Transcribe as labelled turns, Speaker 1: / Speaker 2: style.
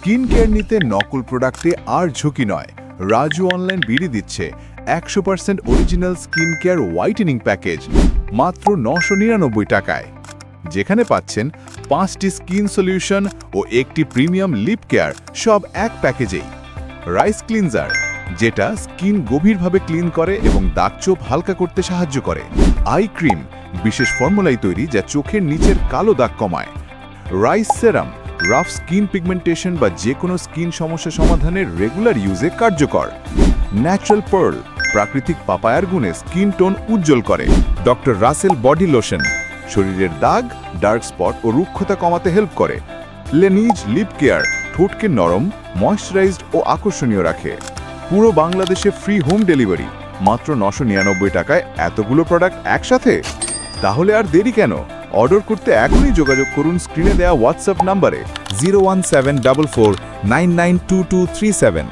Speaker 1: Skin care নিতে নকল প্রোডাক্টে আর ঝুঁকি নয়। রাজু অনলাইন বিডি দিচ্ছে 100% original skin care whitening package মাত্র 999 টাকায়, যেখানে পাচ্ছেন 5টি স্কিন সলিউশন ও একটি প্রিমিয়াম লিপ কেয়ার, সব এক প্যাকেজেই। রাইস ক্লিনজার, যেটা স্কিন গভীরভাবে ক্লিন করে এবং দাগছোপ হালকা করতে সাহায্য করে। আই ক্রিম, বিশেষ ফর্মুলায় তৈরি যা চোখের নিচের কালো দাগ কমায়। রাইস সেরাম, রাফ স্কিন পিগমেন্টেশন বা যে কোনো স্কিন সমস্যা সমাধানের রেগুলার ইউজে কার্যকর। ন্যাচারাল পার্ল, প্রাকৃতিক পাপায়ার গুণে স্কিন টোন উজ্জ্বল করে। ডক্টর রাসেল বডি লোশন, শরীরের দাগ, ডার্ক স্পট ও রুক্ষতা কমাতে হেল্প করে। লেনিজ লিপ কেয়ার, ঠোঁটকে নরম, ময়েশ্চারাইজড ও আকর্ষণীয় রাখে। পুরো বাংলাদেশে ফ্রি হোম ডেলিভারি, মাত্র 999 টাকায় এতগুলো প্রোডাক্ট একসাথে। তাহলে আর দেরি কেন? অর্ডার করতে এখনই যোগাযোগ করুন স্ক্রিনে দেওয়া হোয়াটসঅ্যাপ নাম্বারে 01744992237।